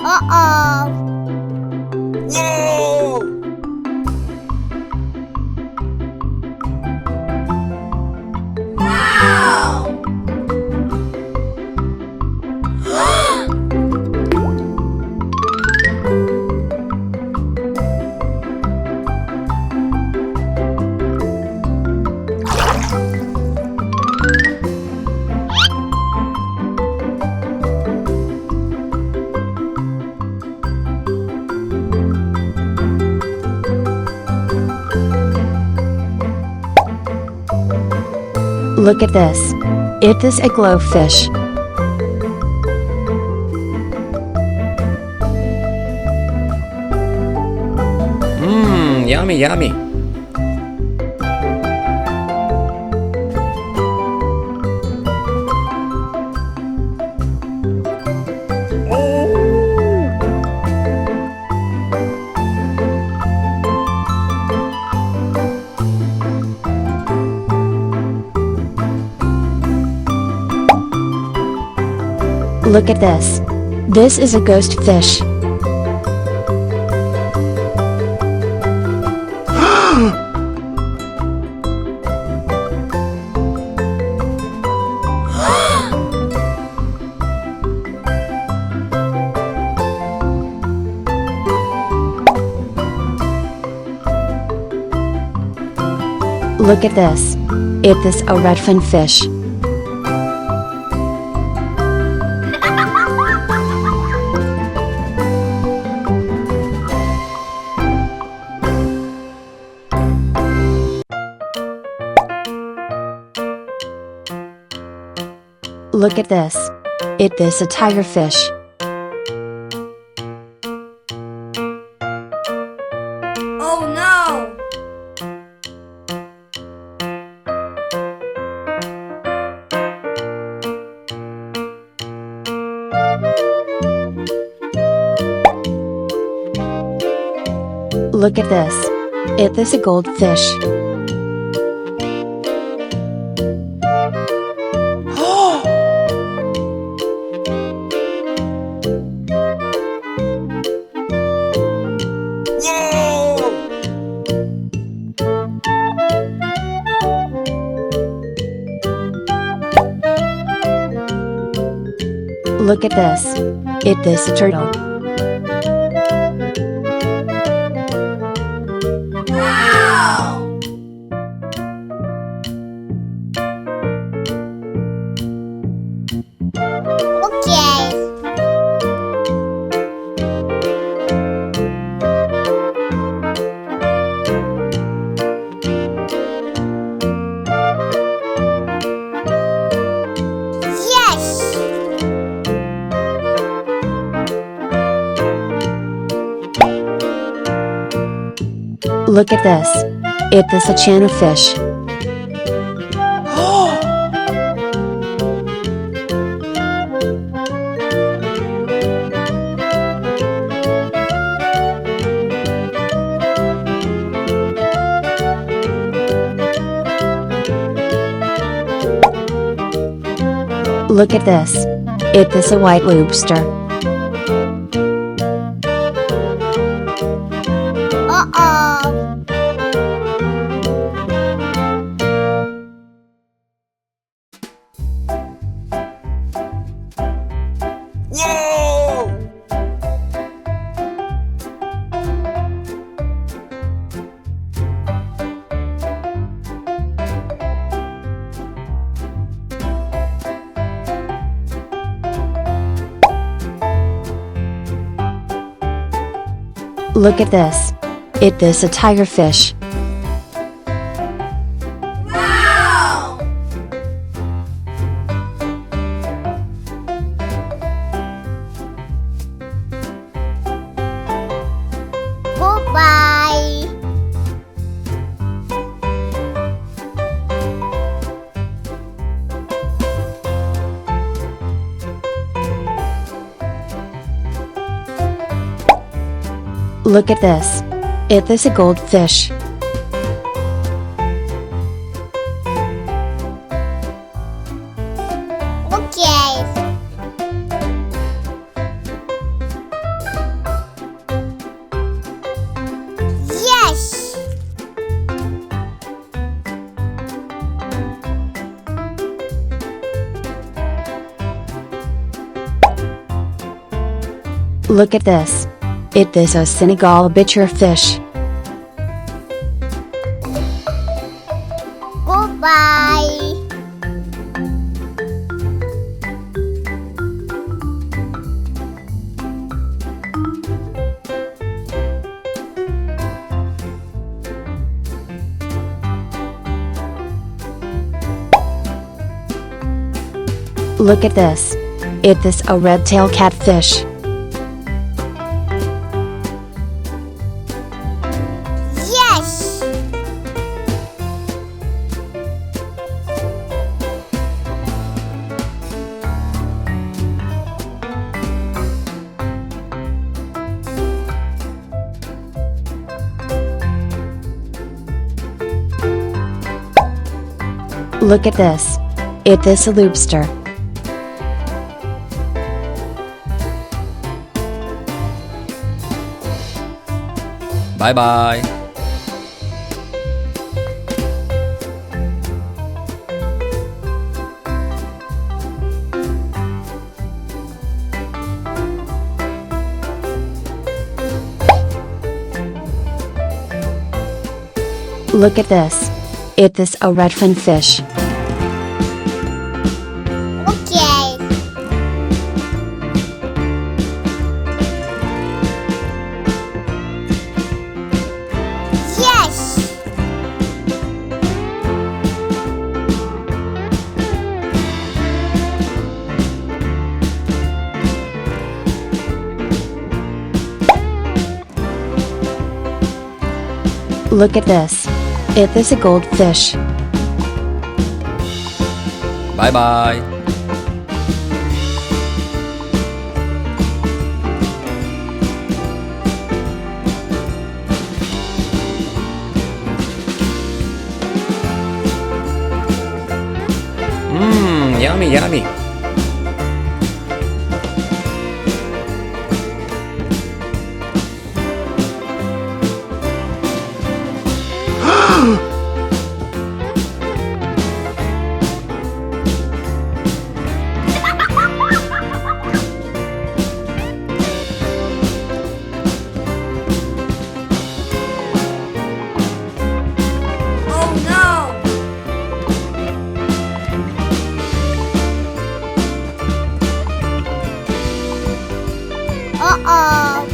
Uh-oh. Whoa! Wow! Look at this. It is a glowfish. Mmm, yummy, yummy. Look at this. This is a ghost fish. Look at this. It is a redfin fish. Look at this. It is a tigerfish. Oh no! Look at this. It is a goldfish. Look at this. It is a turtle. Wow! Okay. Yes! Look at this. It is a channel fish. Look at this. It is a white lobster. Uh-oh. Whoa! Look at this. It is a tigerfish. Wow! Goodbye. Look at this. It is a goldfish. Okay. Look at this. It is a Senegal bichir fish. Goodbye. Look at this. It is a red-tailed catfish. Yes. Look at this. It is a lobster. Bye bye. Look at this. It is a redfin fish. Okay. Yes. Look at this. It is a goldfish. Bye bye. Yummy, yummy. Uh-oh.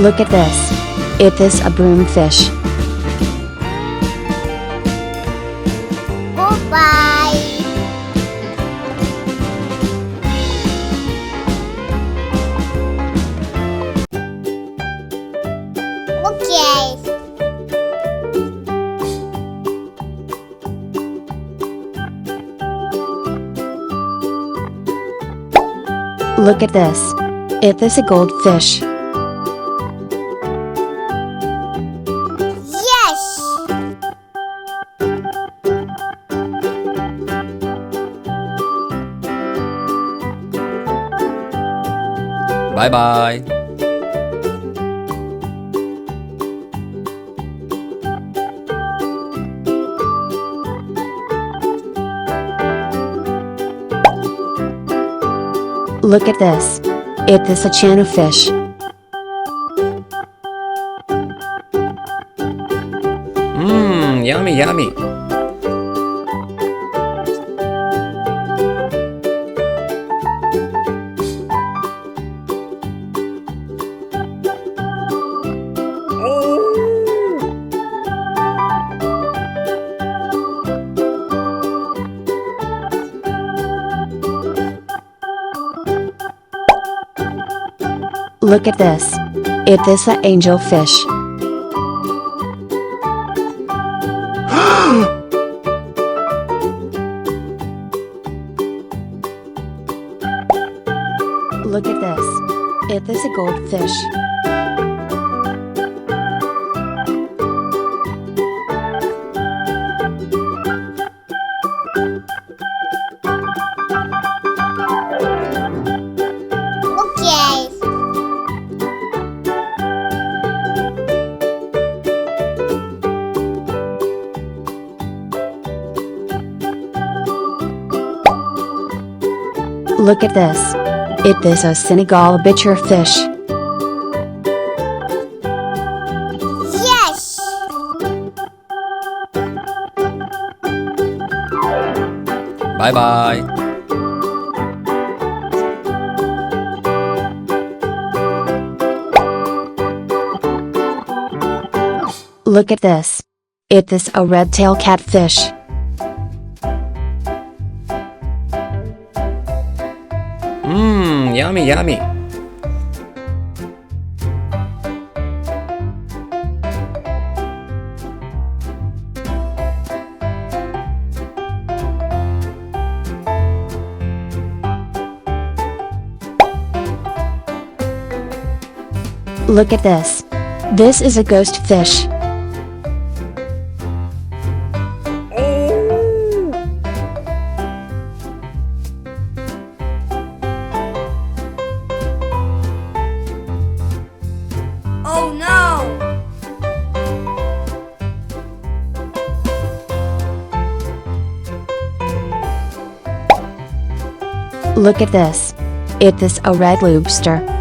Look at this. It is a broomfish. Goodbye. Okay. Look at this. It is a goldfish. Yes. Bye bye. Look at this. It is a channel fish. Yummy, yummy. Look at this. It is an angelfish. Look at this. It is a goldfish. Look at this. It is a Senegal bichir fish. Yes. Bye bye. Look at this. It is a red-tailed catfish. Mmm, yummy, yummy. Look at this. This is a ghost fish. Oh no! Look at this. It is a red lobster.